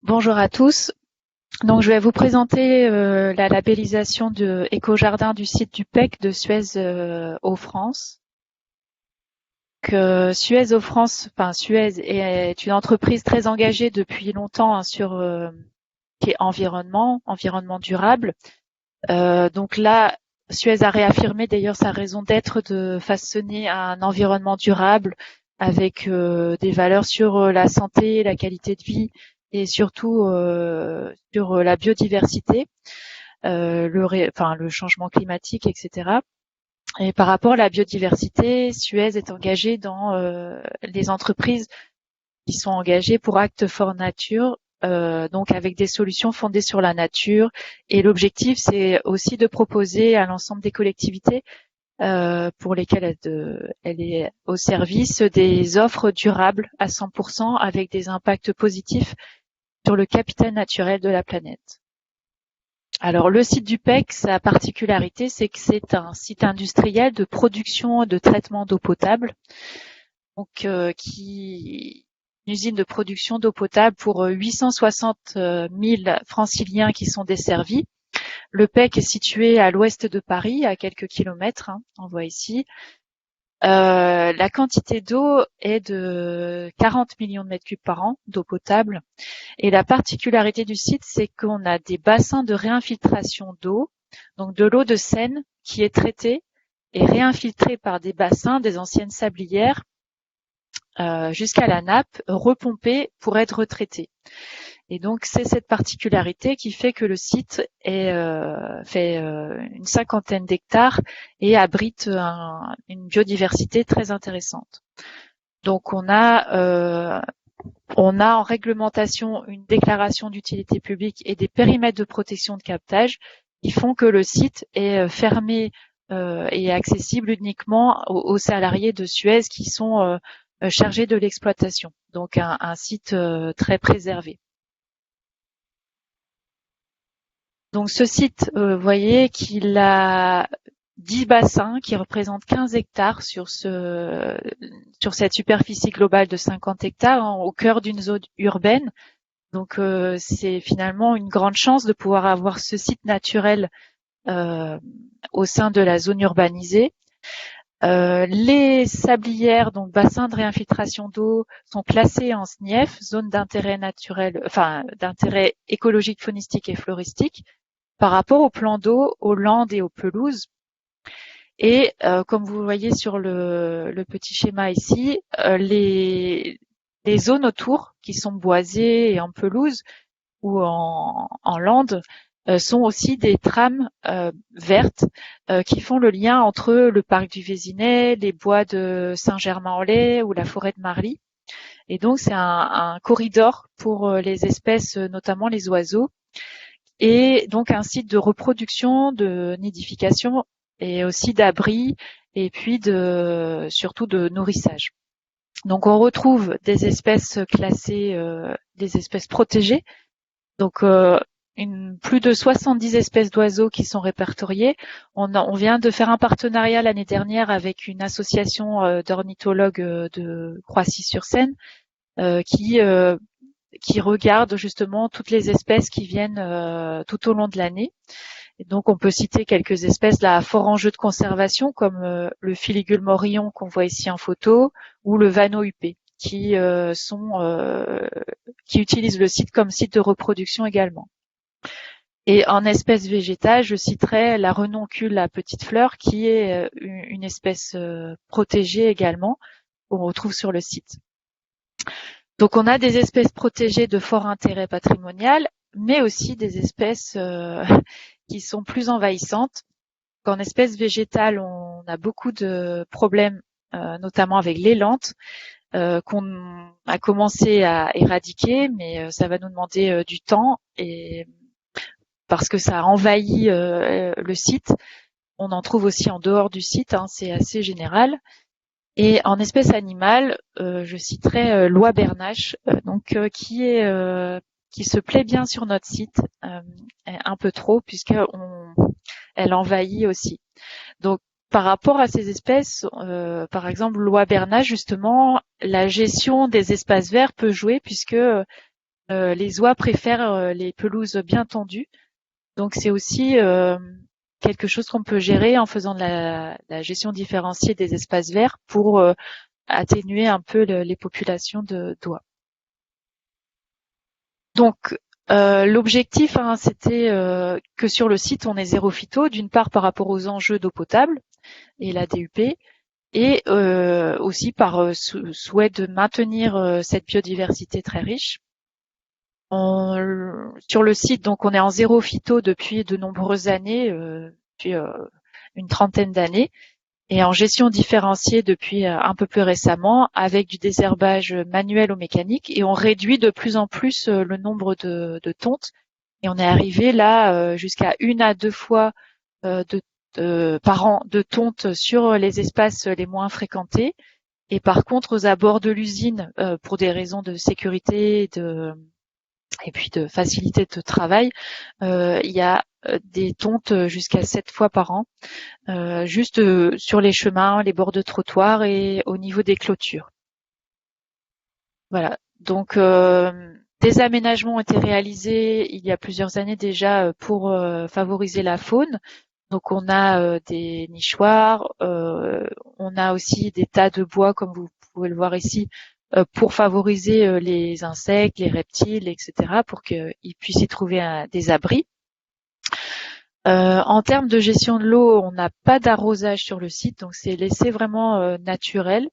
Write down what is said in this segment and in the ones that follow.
Bonjour à tous. Donc, je vais vous présenter la labellisation de éco-jardin du site du PEC de Suez aux France. Suez aux France, enfin Suez est une entreprise très engagée depuis longtemps sur qui est environnement durable. Donc là, Suez a réaffirmé d'ailleurs sa raison d'être de façonner un environnement durable avec des valeurs sur la santé, la qualité de vie et surtout sur la biodiversité, le changement climatique, etc. Et par rapport à la biodiversité, Suez est engagé dans les entreprises qui sont engagées pour Act for Nature, donc avec des solutions fondées sur la nature. Et l'objectif, c'est aussi de proposer à l'ensemble des collectivités pour lesquelles elle est au service des offres durables à 100% avec des impacts positifs sur le capital naturel de la planète. Alors le site du PEC, sa particularité, c'est que c'est un site industriel de production et de traitement d'eau potable, donc une usine de production d'eau potable pour 860 000 franciliens qui sont desservis. Le PEC est situé à l'ouest de Paris, à quelques kilomètres, on voit ici. La quantité d'eau est de 40 millions de mètres cubes par an d'eau potable. Et la particularité du site, c'est qu'on a des bassins de réinfiltration d'eau, donc de l'eau de Seine qui est traitée et réinfiltrée par des bassins, des anciennes sablières, jusqu'à la nappe, repompée pour être retraitée. Et donc c'est cette particularité qui fait que le site fait une cinquantaine d'hectares et abrite une biodiversité très intéressante. Donc on a en réglementation une déclaration d'utilité publique et des périmètres de protection de captage qui font que le site est fermé et accessible uniquement aux salariés de Suez qui sont chargés de l'exploitation. Donc un site très préservé. Donc ce site, vous voyez qu'il a 10 bassins qui représentent 15 hectares sur cette superficie globale de 50 hectares au cœur d'une zone urbaine. Donc c'est finalement une grande chance de pouvoir avoir ce site naturel au sein de la zone urbanisée. Les sablières, donc bassins de réinfiltration d'eau, sont classés en SNIEF, zone d'intérêt naturel, enfin d'intérêt écologique, faunistique et floristique, par rapport aux plans d'eau, aux landes et aux pelouses. Et comme vous voyez sur le petit schéma ici, les zones autour qui sont boisées et en pelouse ou en lande sont aussi des trames vertes qui font le lien entre le parc du Vésinet, les bois de Saint-Germain-en-Laye ou la forêt de Marly. Et donc c'est un corridor pour les espèces, notamment les oiseaux, et donc un site de reproduction, de nidification et aussi d'abri et puis surtout de nourrissage. Donc on retrouve des espèces classées, des espèces protégées. Donc plus de 70 espèces d'oiseaux qui sont répertoriées. On vient de faire un partenariat l'année dernière avec une association d'ornithologues de Croissy-sur-Seine qui regarde justement toutes les espèces qui viennent tout au long de l'année. Et donc on peut citer quelques espèces là à fort enjeu de conservation comme le filigule morillon qu'on voit ici en photo ou le vanneau huppé qui utilisent le site comme site de reproduction également. Et en espèces végétales, je citerai la renoncule à petite fleur qui est une espèce protégée également qu'on retrouve sur le site. Donc on a des espèces protégées de fort intérêt patrimonial, mais aussi des espèces qui sont plus envahissantes. En espèces végétales, on a beaucoup de problèmes, notamment avec l'élante, qu'on a commencé à éradiquer, mais ça va nous demander du temps et parce que ça a envahi le site. On en trouve aussi en dehors du site, c'est assez général. Et en espèces animales, je citerai l'oie bernache, qui se plaît bien sur notre site, un peu trop puisqu'elle envahit aussi. Donc par rapport à ces espèces, par exemple l'oie bernache, justement, la gestion des espaces verts peut jouer puisque Les oies préfèrent les pelouses bien tendues. Donc c'est aussi quelque chose qu'on peut gérer en faisant de la gestion différenciée des espaces verts pour atténuer un peu les populations d'oies. Donc l'objectif, c'était que sur le site on ait zéro phyto, d'une part par rapport aux enjeux d'eau potable et la DUP, et aussi par souhait de maintenir cette biodiversité très riche. Sur le site, donc on est en zéro phyto depuis de nombreuses années, depuis une trentaine d'années, et en gestion différenciée depuis un peu plus récemment, avec du désherbage manuel ou mécanique, et on réduit de plus en plus le nombre de tontes, et on est arrivé là jusqu'à 1 à 2 fois par an de tontes sur les espaces les moins fréquentés, et par contre aux abords de l'usine, pour des raisons de sécurité et puis de facilité de travail, il y a des tontes jusqu'à 7 fois par an, juste sur les chemins, les bords de trottoir et au niveau des clôtures. Voilà. Donc des aménagements ont été réalisés il y a plusieurs années déjà pour favoriser la faune. Donc on a des nichoirs, on a aussi des tas de bois comme vous pouvez le voir ici, pour favoriser les insectes, les reptiles, etc., pour qu'ils puissent y trouver des abris. En termes de gestion de l'eau, on n'a pas d'arrosage sur le site, donc c'est laissé vraiment naturel.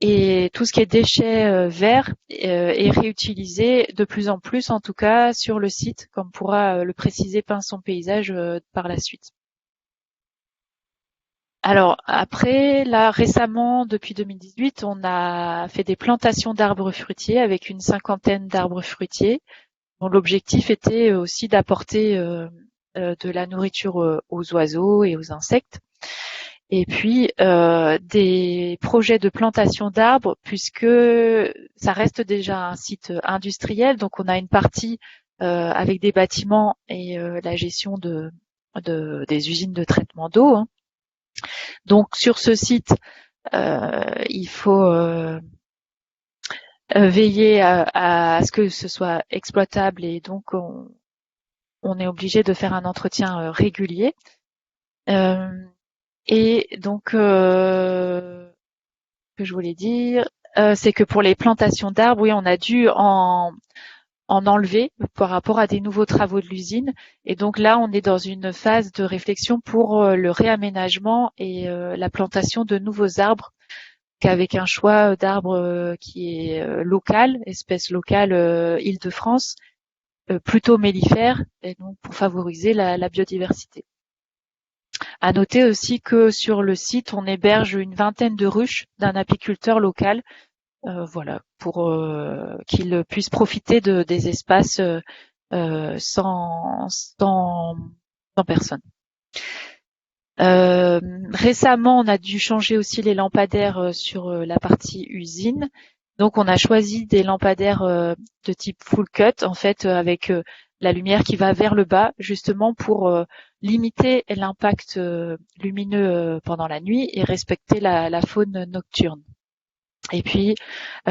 Et tout ce qui est déchets verts est réutilisé de plus en plus, en tout cas sur le site, comme pourra le préciser Pinson Paysage par la suite. Alors après, là récemment, depuis 2018, on a fait des plantations d'arbres fruitiers avec une 50aine d'arbres fruitiers, dont l'objectif était aussi d'apporter de la nourriture aux oiseaux et aux insectes. Et puis des projets de plantation d'arbres, puisque ça reste déjà un site industriel, donc on a une partie avec des bâtiments et la gestion des usines de traitement d'eau, hein. Donc sur ce site, il faut veiller à ce que ce soit exploitable, et donc on est obligé de faire un entretien régulier. Et donc, ce que je voulais dire, c'est que pour les plantations d'arbres, oui, on a dû en enlever par rapport à des nouveaux travaux de l'usine. Et donc là, on est dans une phase de réflexion pour le réaménagement et la plantation de nouveaux arbres, qu'avec un choix d'arbres qui est local, espèce locale Île-de-France, plutôt mellifère, et donc pour favoriser la biodiversité. À noter aussi que sur le site, on héberge une vingtaine de ruches d'un apiculteur local, voilà, pour qu'ils puissent profiter des espaces sans personne. Récemment, on a dû changer aussi les lampadaires sur la partie usine. Donc, on a choisi des lampadaires de type full cut, en fait, avec la lumière qui va vers le bas, justement pour limiter l'impact lumineux pendant la nuit et respecter la faune nocturne. Et puis,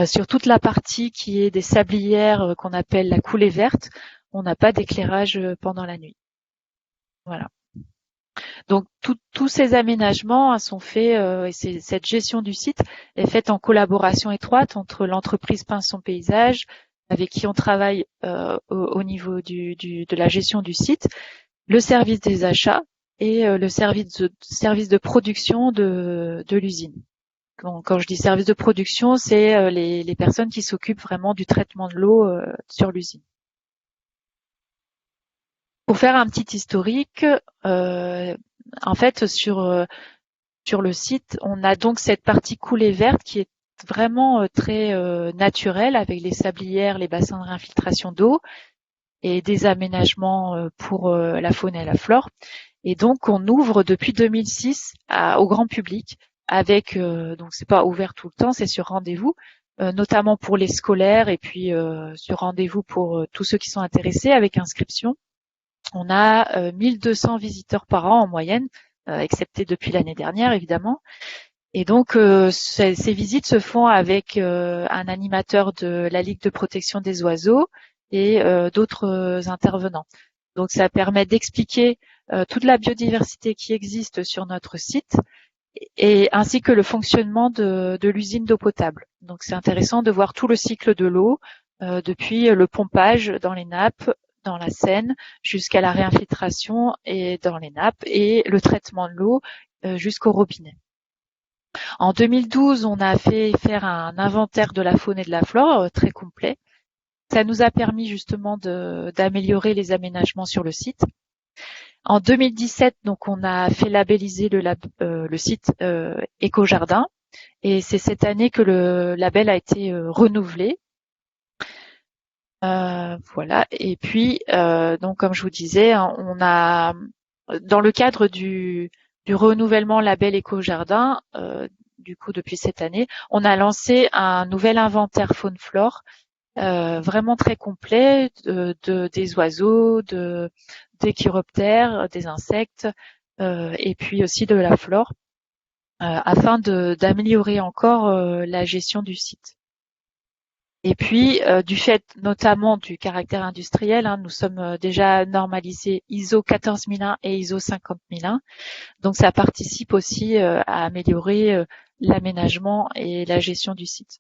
sur toute la partie qui est des sablières qu'on appelle la coulée verte, on n'a pas d'éclairage pendant la nuit. Voilà. Donc tous ces aménagements sont faits, et cette gestion du site est faite en collaboration étroite entre l'entreprise Pinson Paysage, avec qui on travaille au niveau de la gestion du site, le service des achats et le service de production de l'usine. Quand je dis service de production, c'est les personnes qui s'occupent vraiment du traitement de l'eau sur l'usine. Pour faire un petit historique, en fait, sur le site, on a donc cette partie coulée verte qui est vraiment très naturelle, avec les sablières, les bassins de réinfiltration d'eau et des aménagements pour la faune et la flore. Et donc, on ouvre depuis 2006 au grand public, avec donc c'est pas ouvert tout le temps, c'est sur rendez-vous, notamment pour les scolaires, et puis sur rendez-vous pour tous ceux qui sont intéressés, avec inscription. On a 1200 visiteurs par an en moyenne, excepté depuis l'année dernière évidemment. Et donc, ces visites se font avec un animateur de la Ligue de protection des oiseaux et d'autres intervenants. Donc, ça permet d'expliquer toute la biodiversité qui existe sur notre site et ainsi que le fonctionnement de l'usine d'eau potable. Donc, c'est intéressant de voir tout le cycle de l'eau, depuis le pompage dans les nappes, dans la Seine, jusqu'à la réinfiltration et dans les nappes et le traitement de l'eau jusqu'au robinet. En 2012, on a fait faire un inventaire de la faune et de la flore très complet. Ça nous a permis justement d'améliorer les aménagements sur le site. En 2017, donc, on a fait labelliser le site Éco-Jardin, et c'est cette année que le label a été renouvelé. Voilà. Et puis, donc, comme je vous disais, hein, on a, dans le cadre du renouvellement label Éco-Jardin, du coup, depuis cette année, on a lancé un nouvel inventaire faune-flore, vraiment très complet, des oiseaux, des chiroptères, des insectes, et puis aussi de la flore, afin d'améliorer encore la gestion du site. Et puis, du fait notamment du caractère industriel, hein, nous sommes déjà normalisés ISO 14001 et ISO 50001. Donc, ça participe aussi à améliorer l'aménagement et la gestion du site.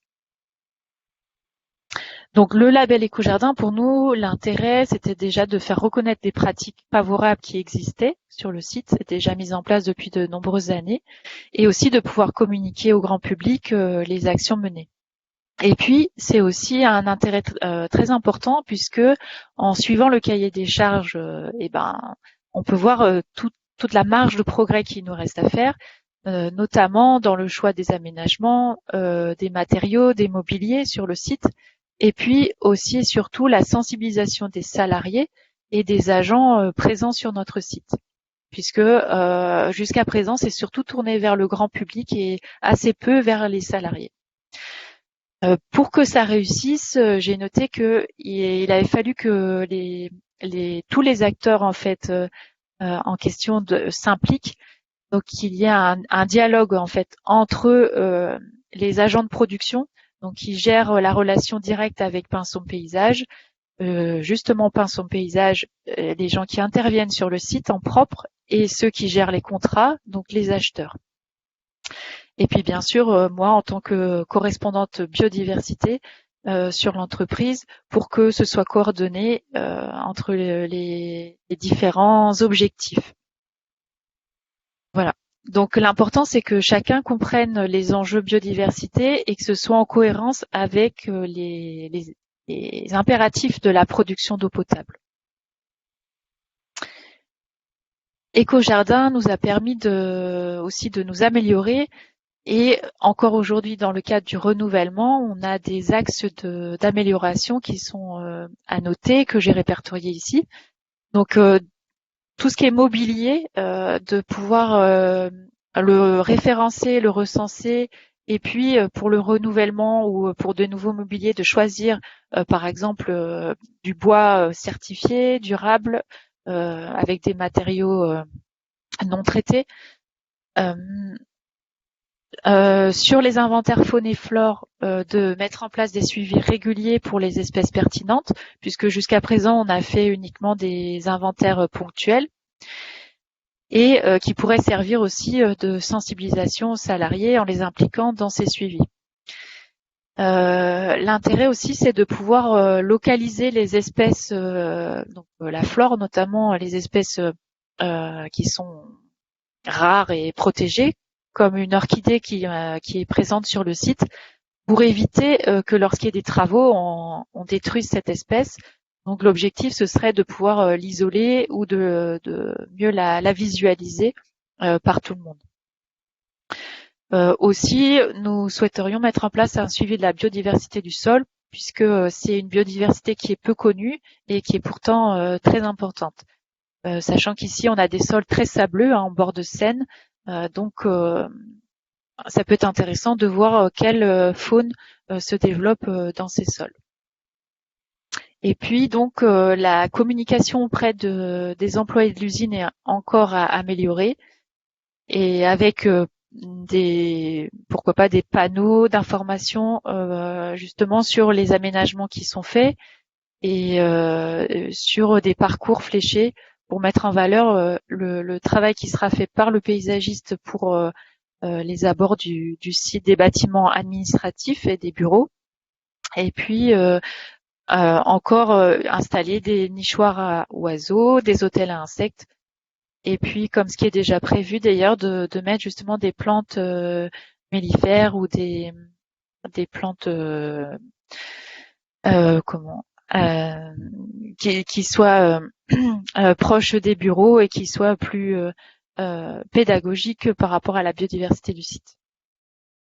Donc, le label Éco-Jardin, pour nous, l'intérêt, c'était déjà de faire reconnaître des pratiques favorables qui existaient sur le site, c'était déjà mis en place depuis de nombreuses années, et aussi de pouvoir communiquer au grand public les actions menées. Et puis, c'est aussi un intérêt très important puisque en suivant le cahier des charges, on peut voir toute la marge de progrès qui nous reste à faire, notamment dans le choix des aménagements, des matériaux, des mobiliers sur le site, et puis aussi et surtout la sensibilisation des salariés et des agents présents sur notre site. Puisque jusqu'à présent, c'est surtout tourné vers le grand public et assez peu vers les salariés. Pour que ça réussisse, j'ai noté que il avait fallu que tous les acteurs en fait en question s'impliquent. Donc qu'il y a un dialogue en fait entre les agents de production, donc qui gèrent la relation directe avec Pinson Paysage, justement Pinson Paysage, les gens qui interviennent sur le site en propre et ceux qui gèrent les contrats, donc les acheteurs. Et puis bien sûr, moi en tant que correspondante biodiversité sur l'entreprise, pour que ce soit coordonné entre les différents objectifs. Voilà. Donc l'important c'est que chacun comprenne les enjeux biodiversité et que ce soit en cohérence avec les impératifs de la production d'eau potable. Éco-Jardin nous a permis aussi de nous améliorer. Et encore aujourd'hui, dans le cadre du renouvellement, on a des axes d'amélioration qui sont à noter, que j'ai répertoriés ici. Donc, tout ce qui est mobilier, de pouvoir le référencer, le recenser, et puis pour le renouvellement ou pour de nouveaux mobiliers, de choisir par exemple du bois certifié, durable, avec des matériaux non traités. Sur les inventaires faune et flore, de mettre en place des suivis réguliers pour les espèces pertinentes, puisque jusqu'à présent on a fait uniquement des inventaires ponctuels et qui pourraient servir aussi de sensibilisation aux salariés en les impliquant dans ces suivis. L'intérêt aussi, c'est de pouvoir localiser les espèces, donc la flore notamment, les espèces qui sont rares et protégées, comme une orchidée qui est présente sur le site, pour éviter que lorsqu'il y a des travaux, on détruise cette espèce. Donc l'objectif, ce serait de pouvoir l'isoler ou de mieux la visualiser par tout le monde. Aussi, nous souhaiterions mettre en place un suivi de la biodiversité du sol, puisque c'est une biodiversité qui est peu connue et qui est pourtant très importante. Sachant qu'ici, on a des sols très sableux en bord de Seine, donc ça peut être intéressant de voir quelle faune se développe dans ces sols. Et puis donc la communication auprès des employés de l'usine est encore à améliorer, et avec pourquoi pas des panneaux d'information justement sur les aménagements qui sont faits et sur des parcours fléchés pour mettre en valeur le travail qui sera fait par le paysagiste pour les abords du site, des bâtiments administratifs et des bureaux. Et puis encore installer des nichoirs à oiseaux, des hôtels à insectes. Et puis, comme ce qui est déjà prévu d'ailleurs, de mettre justement des plantes mellifères ou des plantes comment qui soient proches des bureaux et qui soient plus pédagogiques par rapport à la biodiversité du site.